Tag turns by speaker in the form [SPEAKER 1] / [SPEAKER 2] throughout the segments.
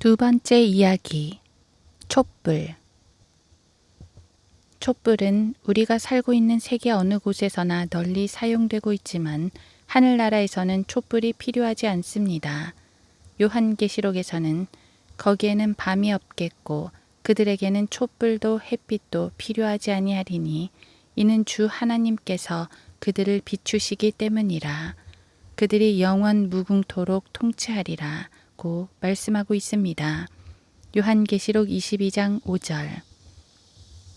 [SPEAKER 1] 두 번째 이야기, 촛불. 촛불은 우리가 살고 있는 세계 어느 곳에서나 널리 사용되고 있지만 하늘나라에서는 촛불이 필요하지 않습니다. 요한계시록에서는 거기에는 밤이 없겠고 그들에게는 촛불도 햇빛도 필요하지 아니하리니 이는 주 하나님께서 그들을 비추시기 때문이라. 그들이 영원 무궁토록 통치하리라 고 말씀하고 있습니다. 요한계시록 22장 5절.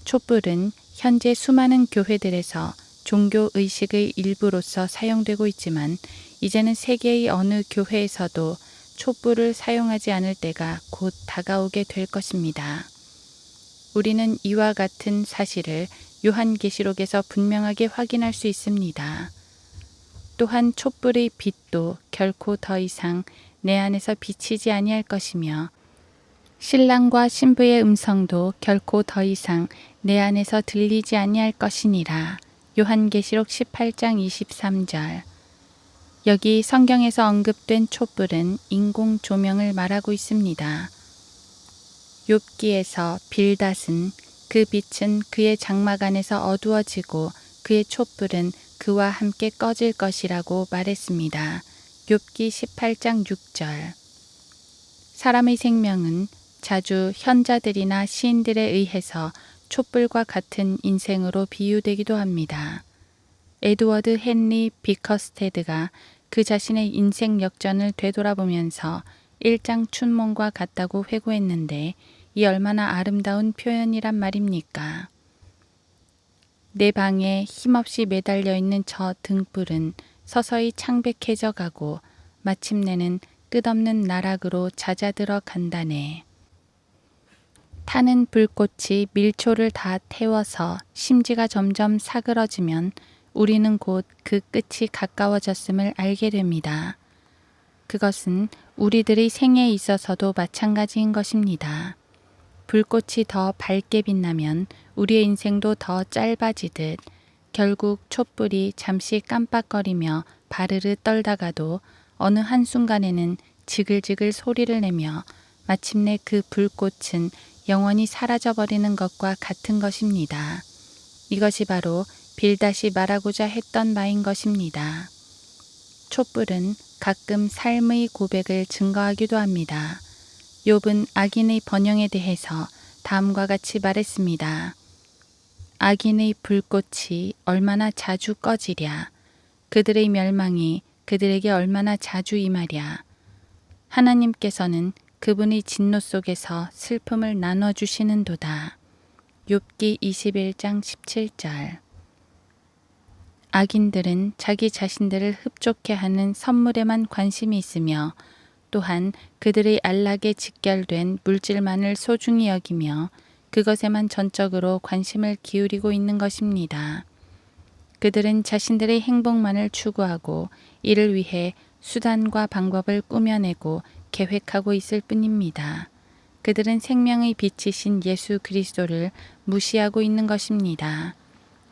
[SPEAKER 1] 촛불은 현재 수많은 교회들에서 종교 의식의 일부로서 사용되고 있지만 이제는 세계의 어느 교회에서도 촛불을 사용하지 않을 때가 곧 다가오게 될 것입니다. 우리는 이와 같은 사실을 요한계시록에서 분명하게 확인할 수 있습니다. 또한 촛불의 빛도 결코 더 이상 내 안에서 비치지 아니할 것이며 신랑과 신부의 음성도 결코 더 이상 내 안에서 들리지 아니할 것이니라. 요한계시록 18장 23절. 여기 성경에서 언급된 촛불은 인공 조명을 말하고 있습니다. 욥기에서 빌닷은 그 빛은 그의 장막 안에서 어두워지고 그의 촛불은 그와 함께 꺼질 것이라고 말했습니다. 욥기 18장 6절. 사람의 생명은 자주 현자들이나 시인들에 의해서 촛불과 같은 인생으로 비유되기도 합니다. 에드워드 헨리 비커스테드가 그 자신의 인생 역전을 되돌아보면서 일장춘몽과 같다고 회고했는데 이 얼마나 아름다운 표현이란 말입니까? 내 방에 힘없이 매달려 있는 저 등불은 서서히 창백해져 가고 마침내는 끝없는 나락으로 잦아들어 간다네. 타는 불꽃이 밀초를 다 태워서 심지가 점점 사그러지면 우리는 곧 그 끝이 가까워졌음을 알게 됩니다. 그것은 우리들의 생에 있어서도 마찬가지인 것입니다. 불꽃이 더 밝게 빛나면 우리의 인생도 더 짧아지듯 결국 촛불이 잠시 깜빡거리며 바르르 떨다가도 어느 한순간에는 지글지글 소리를 내며 마침내 그 불꽃은 영원히 사라져버리는 것과 같은 것입니다. 이것이 바로 빌닷이 말하고자 했던 바인 것입니다. 촛불은 가끔 삶의 고백을 증거하기도 합니다. 욥은 악인의 번영에 대해서 다음과 같이 말했습니다. 악인의 불꽃이 얼마나 자주 꺼지랴. 그들의 멸망이 그들에게 얼마나 자주 임하랴. 하나님께서는 그분의 진노 속에서 슬픔을 나눠주시는도다. 욥기 21장 17절. 악인들은 자기 자신들을 흡족해 하는 선물에만 관심이 있으며 또한 그들의 안락에 직결된 물질만을 소중히 여기며 그것에만 전적으로 관심을 기울이고 있는 것입니다. 그들은 자신들의 행복만을 추구하고 이를 위해 수단과 방법을 꾸며내고 계획하고 있을 뿐입니다. 그들은 생명의 빛이신 예수 그리스도를 무시하고 있는 것입니다.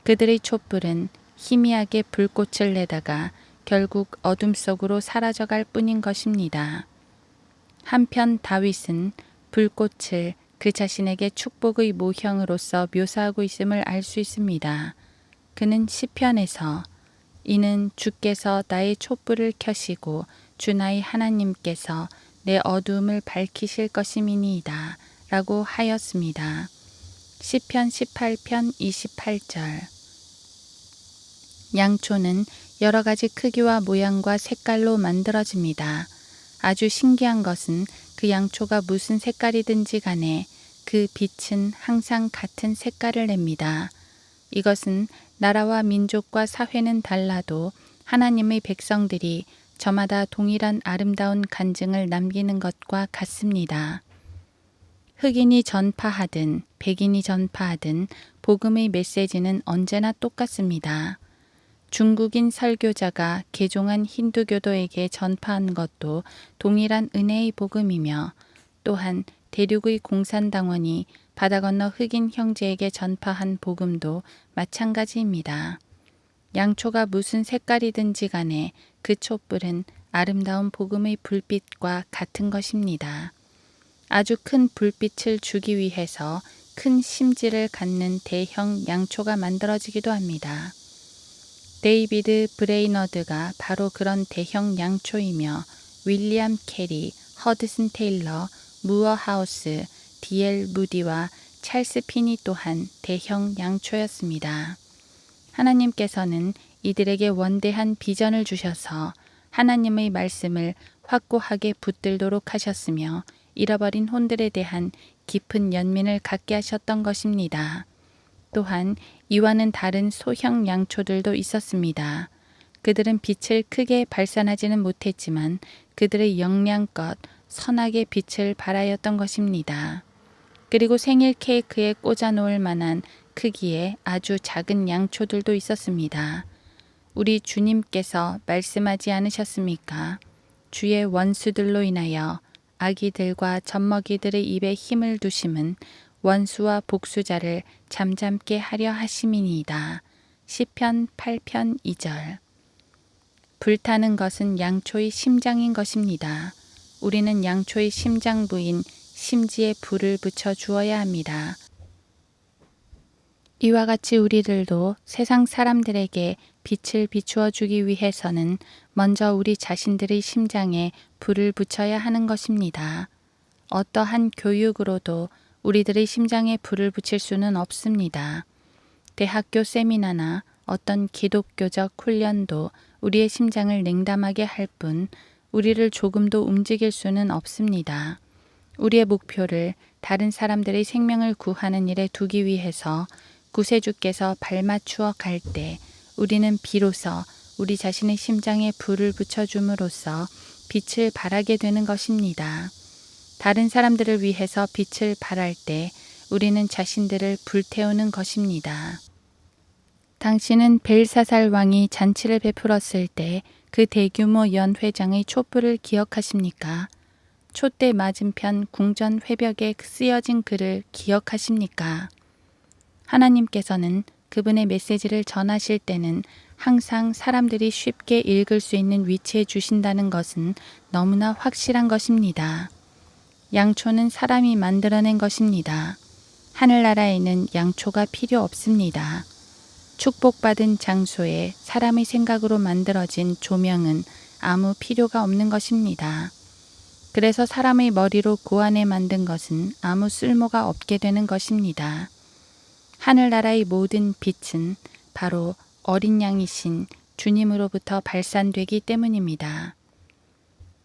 [SPEAKER 1] 그들의 촛불은 희미하게 불꽃을 내다가 결국 어둠 속으로 사라져갈 뿐인 것입니다. 한편 다윗은 불꽃을 그 자신에게 축복의 모형으로서 묘사하고 있음을 알 수 있습니다. 그는 시편에서 이는 주께서 나의 촛불을 켜시고 주 나의 하나님께서 내 어두움을 밝히실 것임이니이다 라고 하였습니다. 시편 18편 28절. 양초는 여러 가지 크기와 모양과 색깔로 만들어집니다. 아주 신기한 것은 그 양초가 무슨 색깔이든지 간에 그 빛은 항상 같은 색깔을 냅니다. 이것은 나라와 민족과 사회는 달라도 하나님의 백성들이 저마다 동일한 아름다운 간증을 남기는 것과 같습니다. 흑인이 전파하든 백인이 전파하든 복음의 메시지는 언제나 똑같습니다. 중국인 설교자가 개종한 힌두교도에게 전파한 것도 동일한 은혜의 복음이며 또한 대륙의 공산당원이 바다 건너 흑인 형제에게 전파한 복음도 마찬가지입니다. 양초가 무슨 색깔이든지 간에 그 촛불은 아름다운 복음의 불빛과 같은 것입니다. 아주 큰 불빛을 주기 위해서 큰 심지를 갖는 대형 양초가 만들어지기도 합니다. 데이비드 브레이너드가 바로 그런 대형 양초이며 윌리엄 캐리, 허드슨 테일러, 무어 하우스, D.L. 무디와 찰스 피니 또한 대형 양초였습니다. 하나님께서는 이들에게 원대한 비전을 주셔서 하나님의 말씀을 확고하게 붙들도록 하셨으며 잃어버린 혼들에 대한 깊은 연민을 갖게 하셨던 것입니다. 또한 이와는 다른 소형 양초들도 있었습니다. 그들은 빛을 크게 발산하지는 못했지만 그들의 영양껏 선하게 빛을 발하였던 것입니다. 그리고 생일 케이크에 꽂아 놓을 만한 크기의 아주 작은 양초들도 있었습니다. 우리 주님께서 말씀하지 않으셨습니까? 주의 원수들로 인하여 아기들과 젖먹이들의 입에 힘을 두심은 원수와 복수자를 잠잠게 하려 하심이니이다. 시편 8편 2절. 불타는 것은 양초의 심장인 것입니다. 우리는 양초의 심장 부인 심지에 불을 붙여 주어야 합니다. 이와 같이 우리들도 세상 사람들에게 빛을 비추어 주기 위해서는 먼저 우리 자신들의 심장에 불을 붙여야 하는 것입니다. 어떠한 교육으로도 우리들의 심장에 불을 붙일 수는 없습니다. 대학교 세미나나 어떤 기독교적 훈련도 우리의 심장을 냉담하게 할 뿐 우리를 조금도 움직일 수는 없습니다. 우리의 목표를 다른 사람들의 생명을 구하는 일에 두기 위해서 구세주께서 발맞추어 갈 때 우리는 비로소 우리 자신의 심장에 불을 붙여줌으로써 빛을 발하게 되는 것입니다. 다른 사람들을 위해서 빛을 발할 때 우리는 자신들을 불태우는 것입니다. 당신은 벨사살 왕이 잔치를 베풀었을 때 그 대규모 연회장의 촛불을 기억하십니까? 촛대 맞은편 궁전 회벽에 쓰여진 글을 기억하십니까? 하나님께서는 그분의 메시지를 전하실 때는 항상 사람들이 쉽게 읽을 수 있는 위치에 주신다는 것은 너무나 확실한 것입니다. 양초는 사람이 만들어낸 것입니다. 하늘나라에는 양초가 필요 없습니다. 축복받은 장소에 사람의 생각으로 만들어진 조명은 아무 필요가 없는 것입니다. 그래서 사람의 머리로 고안해 만든 것은 아무 쓸모가 없게 되는 것입니다. 하늘나라의 모든 빛은 바로 어린 양이신 주님으로부터 발산되기 때문입니다.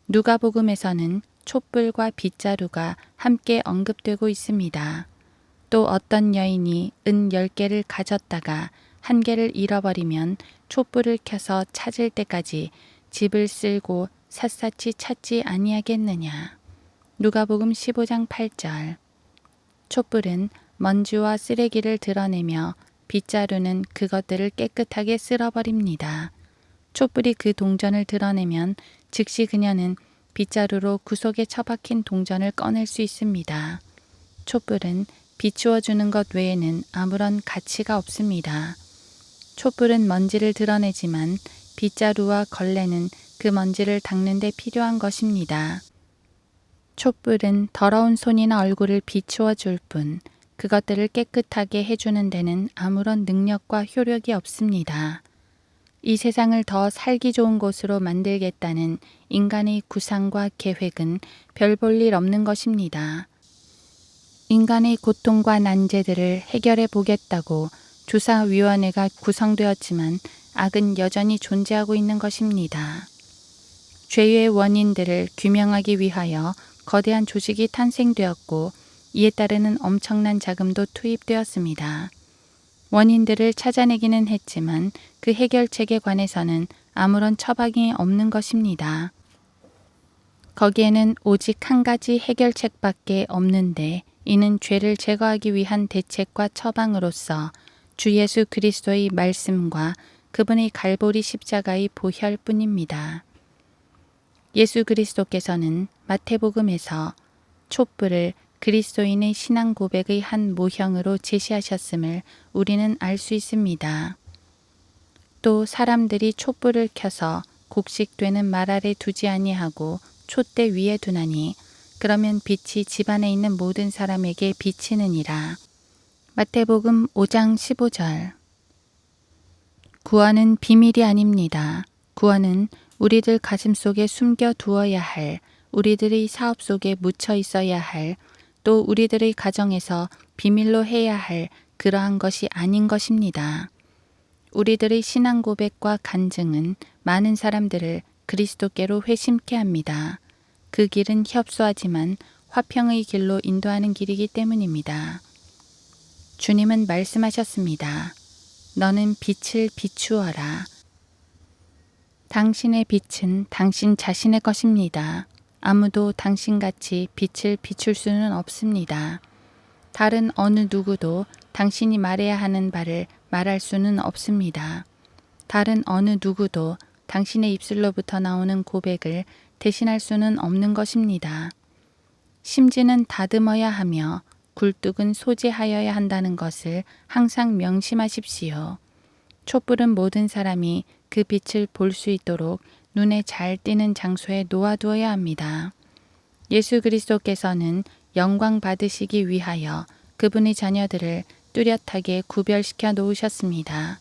[SPEAKER 1] 누가복음에서는 촛불과 빗자루가 함께 언급되고 있습니다. 또 어떤 여인이 은 10개를 가졌다가 한 개를 잃어버리면 촛불을 켜서 찾을 때까지 집을 쓸고 샅샅이 찾지 아니하겠느냐. 누가복음 15장 8절. 촛불은 먼지와 쓰레기를 드러내며 빗자루는 그것들을 깨끗하게 쓸어버립니다. 촛불이 그 동전을 드러내면 즉시 그녀는 빗자루로 구석에 처박힌 동전을 꺼낼 수 있습니다. 촛불은 비추어 주는 것 외에는 아무런 가치가 없습니다. 촛불은 먼지를 드러내지만 빗자루와 걸레는 그 먼지를 닦는 데 필요한 것입니다. 촛불은 더러운 손이나 얼굴을 비추어 줄 뿐 그것들을 깨끗하게 해주는 데는 아무런 능력과 효력이 없습니다. 이 세상을 더 살기 좋은 곳으로 만들겠다는 인간의 구상과 계획은 별 볼 일 없는 것입니다. 인간의 고통과 난제들을 해결해 보겠다고 조사위원회가 구성되었지만 악은 여전히 존재하고 있는 것입니다. 죄의 원인들을 규명하기 위하여 거대한 조직이 탄생되었고 이에 따르는 엄청난 자금도 투입되었습니다. 원인들을 찾아내기는 했지만 그 해결책에 관해서는 아무런 처방이 없는 것입니다. 거기에는 오직 한 가지 해결책밖에 없는데 이는 죄를 제거하기 위한 대책과 처방으로서 주 예수 그리스도의 말씀과 그분의 갈보리 십자가의 보혈뿐입니다. 예수 그리스도께서는 마태복음에서 촛불을 그리스도인의 신앙 고백의 한 모형으로 제시하셨음을 우리는 알 수 있습니다. 또 사람들이 촛불을 켜서 곡식되는 말 아래 두지 아니하고 촛대 위에 두나니 그러면 빛이 집안에 있는 모든 사람에게 비치느니라. 마태복음 5장 15절. 구원은 비밀이 아닙니다. 구원은 우리들 가슴 속에 숨겨 두어야 할, 우리들의 사업 속에 묻혀 있어야 할, 또 우리들의 가정에서 비밀로 해야 할 그러한 것이 아닌 것입니다. 우리들의 신앙 고백과 간증은 많은 사람들을 그리스도께로 회심케 합니다. 그 길은 협소하지만 화평의 길로 인도하는 길이기 때문입니다. 주님은 말씀하셨습니다. 너는 빛을 비추어라. 당신의 빛은 당신 자신의 것입니다. 아무도 당신같이 빛을 비출 수는 없습니다. 다른 어느 누구도 당신이 말해야 하는 바를 말할 수는 없습니다. 다른 어느 누구도 당신의 입술로부터 나오는 고백을 대신할 수는 없는 것입니다. 심지는 다듬어야 하며 굴뚝은 소지하여야 한다는 것을 항상 명심하십시오. 촛불은 모든 사람이 그 빛을 볼 수 있도록 눈에 잘 띄는 장소에 놓아두어야 합니다. 예수 그리스도께서는 영광 받으시기 위하여 그분의 자녀들을 뚜렷하게 구별시켜 놓으셨습니다.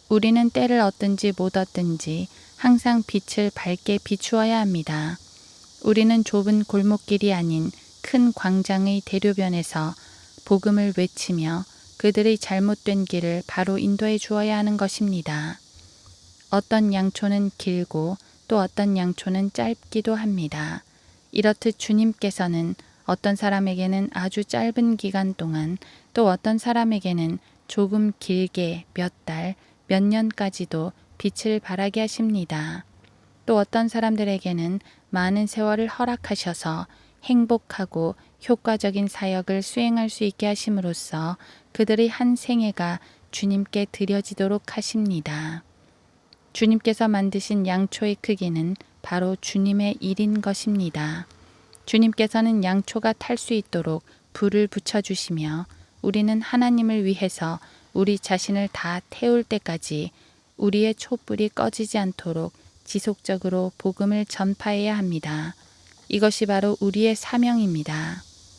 [SPEAKER 1] 우리는 때를 얻든지 못 얻든지 항상 빛을 밝게 비추어야 합니다. 우리는 좁은 골목길이 아닌 큰 광장의 대로변에서 복음을 외치며 그들의 잘못된 길을 바로 인도해 주어야 하는 것입니다. 어떤 양초는 길고 또 어떤 양초는 짧기도 합니다. 이렇듯 주님께서는 어떤 사람에게는 아주 짧은 기간 동안 또 어떤 사람에게는 조금 길게 몇 달, 몇 년까지도 빛을 발하게 하십니다. 또 어떤 사람들에게는 많은 세월을 허락하셔서 행복하고 효과적인 사역을 수행할 수 있게 하심으로써 그들의 한 생애가 주님께 드려지도록 하십니다. 주님께서 만드신 양초의 크기는 바로 주님의 일인 것입니다. 주님께서는 양초가 탈 수 있도록 불을 붙여주시며 우리는 하나님을 위해서 우리 자신을 다 태울 때까지 우리의 촛불이 꺼지지 않도록 지속적으로 복음을 전파해야 합니다. 이것이 바로 우리의 사명입니다.